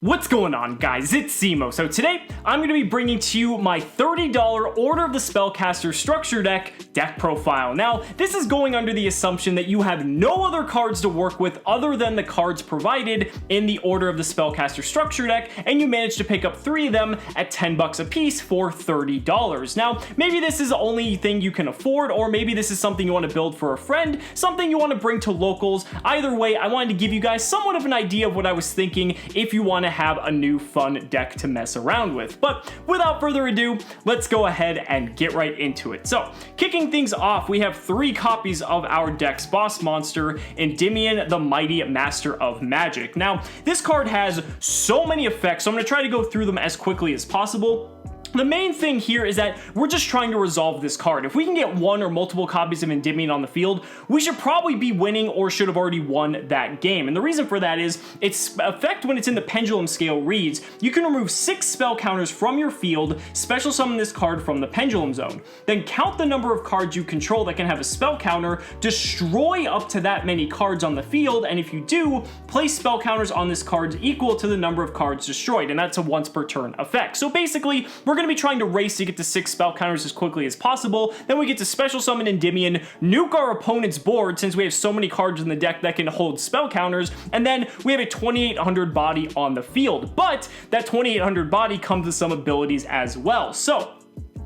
What's going on, guys? It's Cimoooooooo. So today, I'm going to be bringing to you my $30 Order of the Spellcasters Structure Deck Profile. Now, this is going under the assumption that you have no other cards to work with other than the cards provided in the Order of the Spellcaster Structure Deck, and you managed to pick up 3 of them at $10 a piece for $30. Now, maybe this is the only thing you can afford, or maybe this is something you want to build for a friend, something you want to bring to locals. Either way, I wanted to give you guys somewhat of an idea of what I was thinking if you want to have a new fun deck to mess around with. But without further ado, let's go ahead and get right into it. So, kicking things off, we have 3 copies of our deck's boss monster, Endymion, the Mighty Master of Magic. Now, this card has so many effects, so I'm going to try to go through them as quickly as possible. The main thing here is that we're just trying to resolve this card. If we can get 1 or multiple copies of Endymion on the field, we should probably be winning or should have already won that game. And the reason for that is its effect when it's in the pendulum scale reads, you can remove 6 spell counters from your field, special summon this card from the pendulum zone. Then count the number of cards you control that can have a spell counter, destroy up to that many cards on the field, and if you do, place spell counters on this card equal to the number of cards destroyed, and that's a once per turn effect. So basically, we're going to be trying to race to get to 6 spell counters as quickly as possible. Then we get to special summon Endymion, nuke our opponent's board since we have so many cards in the deck that can hold spell counters, and then we have a 2800 body on the field. But that 2800 body comes with some abilities as well. So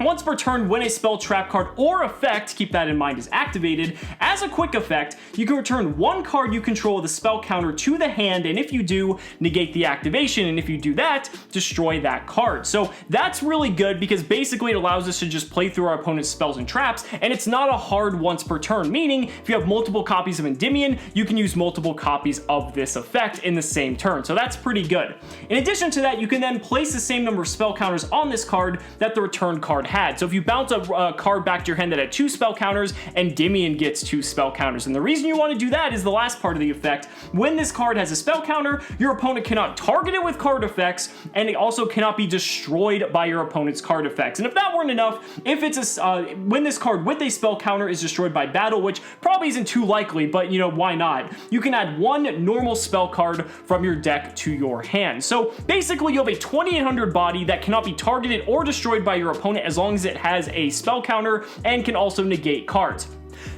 once per turn, when a spell, trap card, or effect, keep that in mind, is activated, as a quick effect, you can return 1 card you control with a spell counter to the hand, and if you do, negate the activation, and if you do that, destroy that card. So that's really good because basically it allows us to just play through our opponent's spells and traps, and it's not a hard once per turn, meaning if you have multiple copies of Endymion, you can use multiple copies of this effect in the same turn, so that's pretty good. In addition to that, you can then place the same number of spell counters on this card that the return card had. So if you bounce a card back to your hand that had 2 spell counters, Endymion gets 2 spell counters. And the reason you want to do that is the last part of the effect. When this card has a spell counter, your opponent cannot target it with card effects, and it also cannot be destroyed by your opponent's card effects. And if that weren't enough, if it's when this card with a spell counter is destroyed by battle, which probably isn't too likely, but you know, why not? You can add 1 normal spell card from your deck to your hand. So basically you have a 2800 body that cannot be targeted or destroyed by your opponent as long as it has a spell counter and can also negate cards.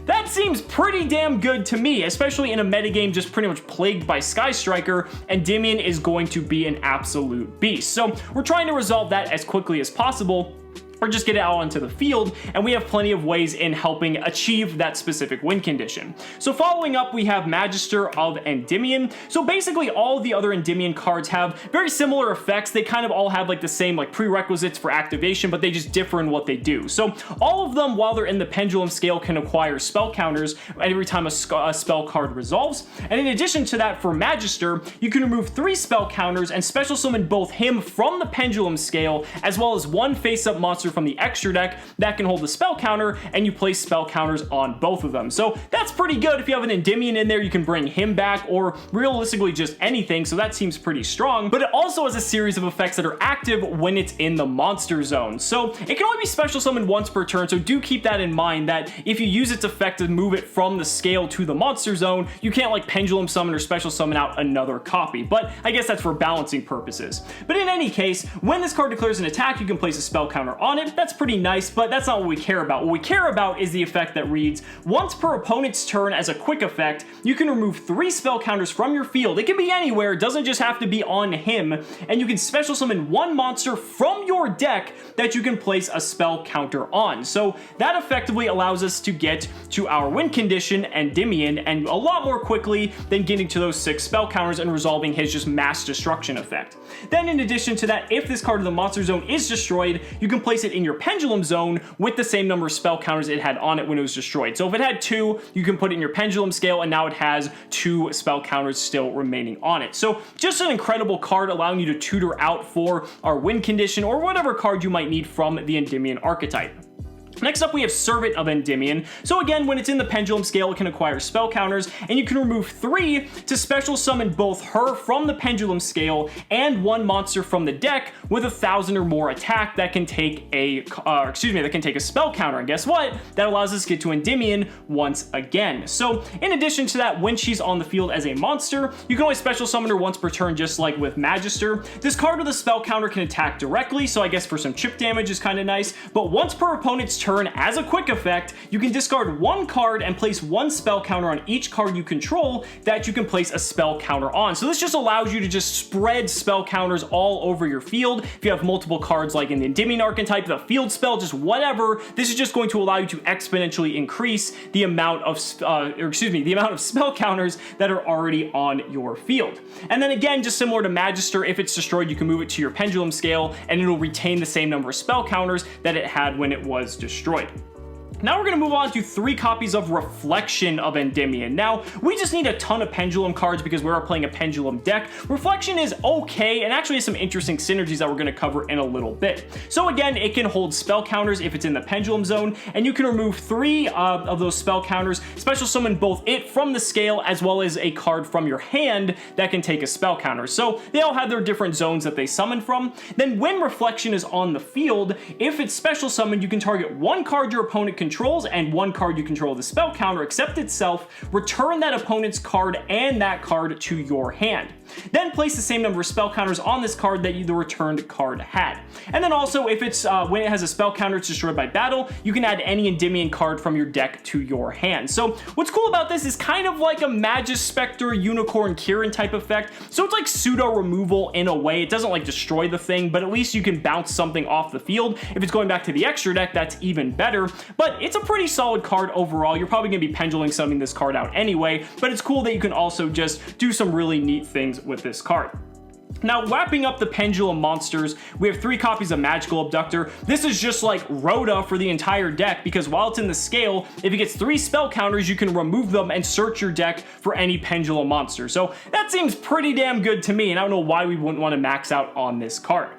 That seems pretty damn good to me, especially in a metagame just pretty much plagued by Sky Striker. Endymion is going to be an absolute beast. So we're trying to resolve that as quickly as possible, or just get it out onto the field, and we have plenty of ways in helping achieve that specific win condition. So following up, we have Magister of Endymion. So basically all of the other Endymion cards have very similar effects. They kind of all have like the same like prerequisites for activation, but they just differ in what they do. So all of them, while they're in the pendulum scale, can acquire spell counters every time a spell card resolves. And in addition to that, for Magister, you can remove 3 spell counters and special summon both him from the pendulum scale, as well as 1 face-up monster from the extra deck that can hold the spell counter, and you place spell counters on both of them. So that's pretty good. If you have an Endymion in there, you can bring him back, or realistically just anything, so that seems pretty strong. But it also has a series of effects that are active when it's in the monster zone. So it can only be special summoned once per turn, so do keep that in mind that if you use its effect to move it from the scale to the monster zone, you can't like pendulum summon or special summon out another copy. But I guess that's for balancing purposes. But in any case, when this card declares an attack, you can place a spell counter on it. That's pretty nice, but that's not what we care about. What we care about is the effect that reads, once per opponent's turn as a quick effect, you can remove 3 spell counters from your field. It can be anywhere, it doesn't just have to be on him, and you can special summon 1 monster from your deck that you can place a spell counter on. So that effectively allows us to get to our win condition, Endymion, and a lot more quickly than getting to those 6 spell counters and resolving his just mass destruction effect. Then in addition to that, if this card in the monster zone is destroyed, you can place it in your pendulum zone with the same number of spell counters it had on it when it was destroyed. So if it had 2, you can put it in your pendulum scale, and now it has 2 spell counters still remaining on it. So just an incredible card, allowing you to tutor out for our win condition or whatever card you might need from the Endymion archetype. Next up, we have Servant of Endymion. So again, when it's in the Pendulum scale, it can acquire spell counters, and you can remove 3 to special summon both her from the Pendulum scale and 1 monster from the deck with 1,000 or more attack that can take a, that can take a spell counter. And guess what? That allows us to get to Endymion once again. So in addition to that, when she's on the field as a monster, you can always special summon her once per turn, just like with Magister. This card with a spell counter can attack directly, so I guess for some chip damage is kind of nice, but once per opponent's turn, as a quick effect, you can discard 1 card and place 1 spell counter on each card you control that you can place a spell counter on. So this just allows you to just spread spell counters all over your field. If you have multiple cards like in the Endymion archetype, the field spell, just whatever, this is just going to allow you to exponentially increase the amount of, the amount of spell counters that are already on your field. And then again, just similar to Magister, if it's destroyed, you can move it to your Pendulum scale and it'll retain the same number of spell counters that it had when it was destroyed. Now we're going to move on to 3 copies of Reflection of Endymion. Now, we just need a ton of Pendulum cards because we are playing a Pendulum deck. Reflection is okay and actually has some interesting synergies that we're going to cover in a little bit. So again, it can hold spell counters if it's in the Pendulum zone, and you can remove 3 of those spell counters, special summon both it from the scale as well as a card from your hand that can take a spell counter. So they all have their different zones that they summon from. Then when Reflection is on the field, if it's special summoned, you can target 1 card your opponent controls and 1 card you control the spell counter, except itself, return that opponent's card and that card to your hand. Then place the same number of spell counters on this card that the returned card had. And then also, if it's when it has a spell counter, it's destroyed by battle, you can add any Endymion card from your deck to your hand. So what's cool about this is kind of like a Magispector Unicorn Kirin type effect. So it's like pseudo removal in a way. It doesn't like destroy the thing, but at least you can bounce something off the field. If it's going back to the extra deck, that's even better. But it's a pretty solid card overall. You're probably going to be pendulum summoning this card out anyway, but it's cool that you can also just do some really neat things with this card. Now, wrapping up the Pendulum monsters, we have 3 copies of Magical Abductor. This is just like Rhoda for the entire deck, because while it's in the scale, if it gets 3 spell counters, you can remove them and search your deck for any Pendulum monster. So that seems pretty damn good to me, and I don't know why we wouldn't want to max out on this card.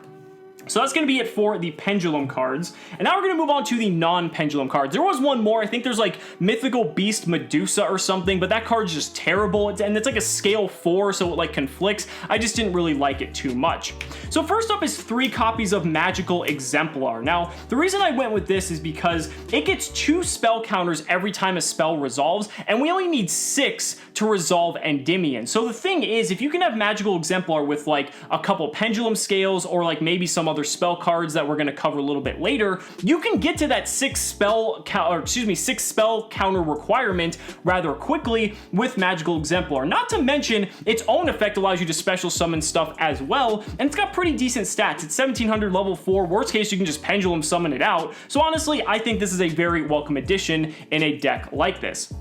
So that's going to be it for the Pendulum cards. And now we're going to move on to the non-Pendulum cards. There was one more. I think there's like Mythical Beast Medusa or something, but that card's just terrible. And it's like a scale 4, so it like conflicts. I just didn't really like it too much. So first up is 3 copies of Magical Exemplar. Now, the reason I went with this is because it gets 2 spell counters every time a spell resolves, and we only need 6 to resolve Endymion. So the thing is, if you can have Magical Exemplar with like a couple Pendulum scales or like maybe some other spell cards that we're going to cover a little bit later, you can get to that 6 spell counter requirement rather quickly with Magical Exemplar. Not to mention, its own effect allows you to special summon stuff as well, and it's got pretty decent stats. It's 1700 level 4. Worst case, you can just pendulum summon it out. So honestly, I think this is a very welcome addition in a deck like this.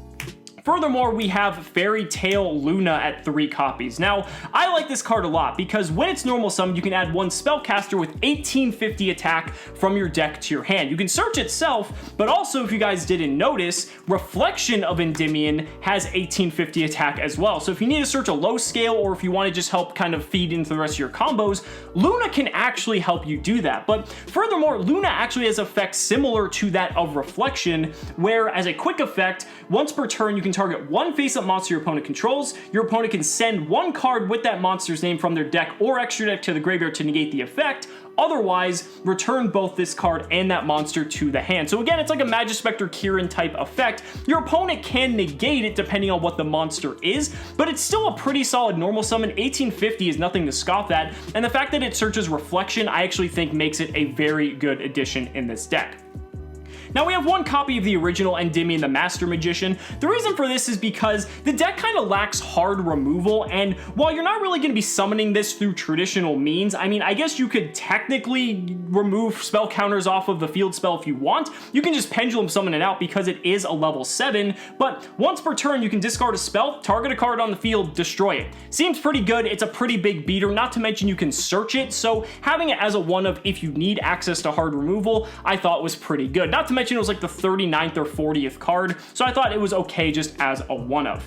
Furthermore, we have Fairy Tale Luna at 3 copies. Now, I like this card a lot because when it's normal summoned, you can add 1 Spellcaster with 1850 attack from your deck to your hand. You can search itself, but also, if you guys didn't notice, Reflection of Endymion has 1850 attack as well. So if you need to search a low scale, or if you want to just help kind of feed into the rest of your combos, Luna can actually help you do that. But furthermore, Luna actually has effects similar to that of Reflection, where as a quick effect, once per turn, you can target 1 face-up monster your opponent controls. Your opponent can send 1 card with that monster's name from their deck or extra deck to the graveyard to negate the effect. Otherwise, return both this card and that monster to the hand. So again, it's like a Magispector Kirin type effect. Your opponent can negate it depending on what the monster is, but it's still a pretty solid normal summon. 1850 is nothing to scoff at, and the fact that it searches Reflection, I actually think makes it a very good addition in this deck. Now we have 1 copy of the original Endymion the Master Magician. The reason for this is because the deck kind of lacks hard removal, and while you're not really going to be summoning this through traditional means, I mean, I guess you could technically remove spell counters off of the field spell if you want. You can just pendulum summon it out because it is a level 7, but once per turn you can discard a spell, target a card on the field, destroy it. Seems pretty good. It's a pretty big beater, not to mention you can search it, so having it as a one of if you need access to hard removal, I thought was pretty good. Not to mention mention it was like the 39th or 40th card, so I thought it was okay just as a one-of.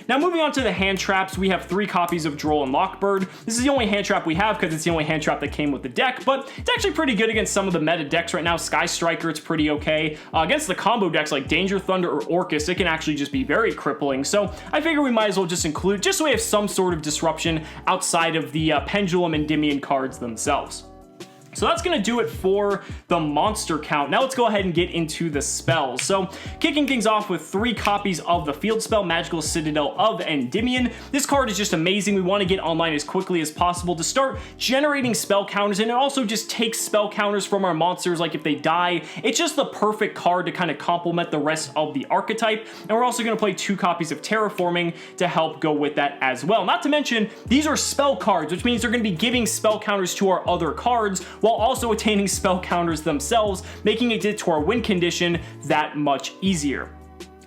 Now moving on to the hand traps, we have 3 copies of Droll and Lockbird. This is the only hand trap we have because it's the only hand trap that came with the deck, but it's actually pretty good against some of the meta decks right now. Sky Striker, it's pretty okay. Against the combo decks like Danger Thunder or Orcus, it can actually just be very crippling, so I figure we might as well just include, just so we have some sort of disruption outside of the Pendulum Endymion cards themselves. So that's going to do it for the monster count. Now let's go ahead and get into the spells. So kicking things off with 3 copies of the field spell, Magical Citadel of Endymion. This card is just amazing. We want to get online as quickly as possible to start generating spell counters, and it also just takes spell counters from our monsters, like if they die. It's just the perfect card to kind of complement the rest of the archetype, and we're also going to play 2 copies of Terraforming to help go with that as well. Not to mention, these are spell cards, which means they're going to be giving spell counters to our other cards, while also attaining spell counters themselves, making it to our win condition that much easier.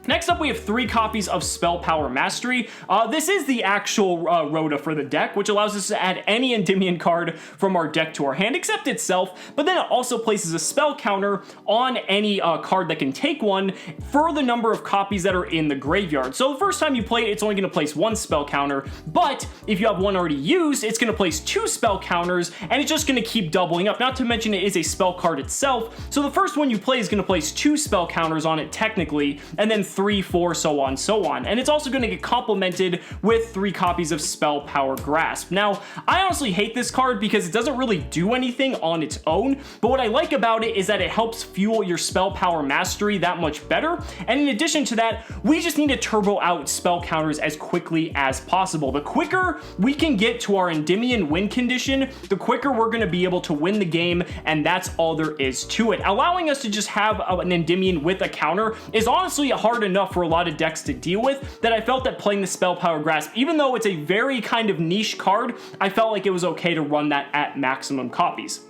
Next up, we have 3 copies of Spell Power Mastery. This is the actual rota for the deck, which allows us to add any Endymion card from our deck to our hand, except itself, but then it also places a spell counter on any card that can take one for the number of copies that are in the graveyard. So the first time you play it, it's only going to place 1 spell counter, but if you have one already used, it's going to place 2 spell counters, and it's just going to keep doubling up. Not to mention it is a spell card itself, so the first one you play is going to place 2 spell counters on it technically, and then 3, 4, so on. And it's also going to get complemented with 3 copies of Spell Power Grasp. Now, I honestly hate this card because it doesn't really do anything on its own, but what I like about it is that it helps fuel your Spell Power Mastery that much better, and in addition to that, we just need to turbo out spell counters as quickly as possible. The quicker we can get to our Endymion win condition, the quicker we're going to be able to win the game, and that's all there is to it. Allowing us to just have an Endymion with a counter is honestly hard enough for a lot of decks to deal with, that I felt that playing the Spell Power Grasp, even though it's a very kind of niche card, I felt like it was okay to run that at maximum copies.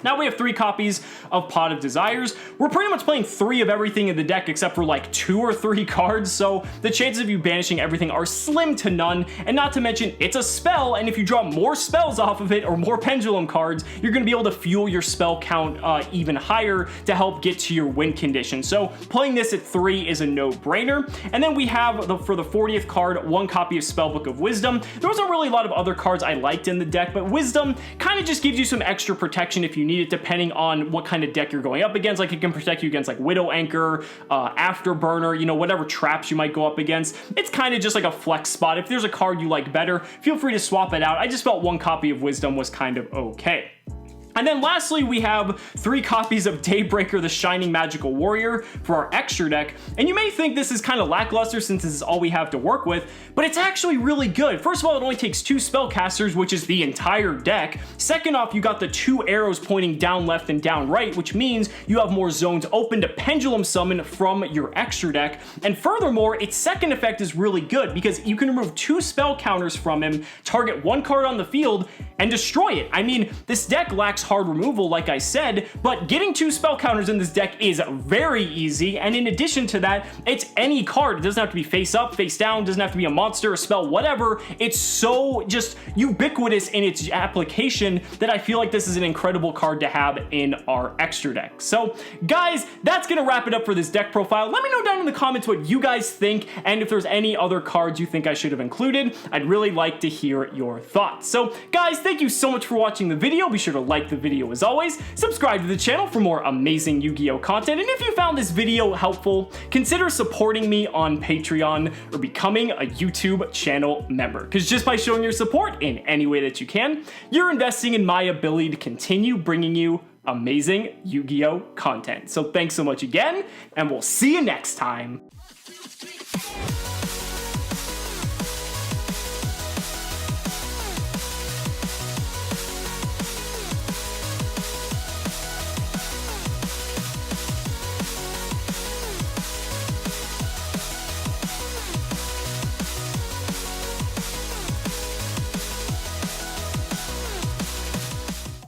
Now we have 3 copies of Pot of Desires. We're pretty much playing 3 of everything in the deck except for like 2 or 3 cards, so the chances of you banishing everything are slim to none, and not to mention it's a spell, and if you draw more spells off of it or more pendulum cards, you're going to be able to fuel your spell count even higher to help get to your win condition. So playing this at 3 is a no-brainer. And then we have, for the 40th card, 1 copy of Spellbook of Wisdom. There wasn't really a lot of other cards I liked in the deck, but Wisdom kind of just gives you some extra protection if you need it, depending on what kind of deck you're going up against. Like, it can protect you against like Widow Anchor, Afterburner, you know, whatever traps you might go up against. It's kind of just like a flex spot. If there's a card you like better, feel free to swap it out. I just felt 1 copy of Wisdom was kind of okay. And then lastly, we have 3 copies of Daybreaker, the Shining Magical Warrior for our extra deck. And you may think this is kind of lackluster since this is all we have to work with, but it's actually really good. First of all, it only takes 2 Spellcasters, which is the entire deck. Second off, you got the 2 arrows pointing down left and down right, which means you have more zones open to Pendulum Summon from your extra deck. And furthermore, its second effect is really good because you can remove 2 spell counters from him, target 1 card on the field, and destroy it. I mean, this deck lacks hard removal, like I said, but getting 2 spell counters in this deck is very easy, and in addition to that, it's any card. It doesn't have to be face up, face down, doesn't have to be a monster, a spell, whatever. It's so just ubiquitous in its application that I feel like this is an incredible card to have in our extra deck. So guys, that's gonna wrap it up for this deck profile. Let me know down in the comments what you guys think, and if there's any other cards you think I should have included. I'd really like to hear your thoughts. So guys, thank you so much for watching the video. Be sure to like the video as always, subscribe to the channel for more amazing Yu-Gi-Oh content, and if you found this video helpful, consider supporting me on Patreon or becoming a YouTube channel member, because just by showing your support in any way that you can, you're investing in my ability to continue bringing you amazing Yu-Gi-Oh content. So thanks so much again, and we'll see you next time.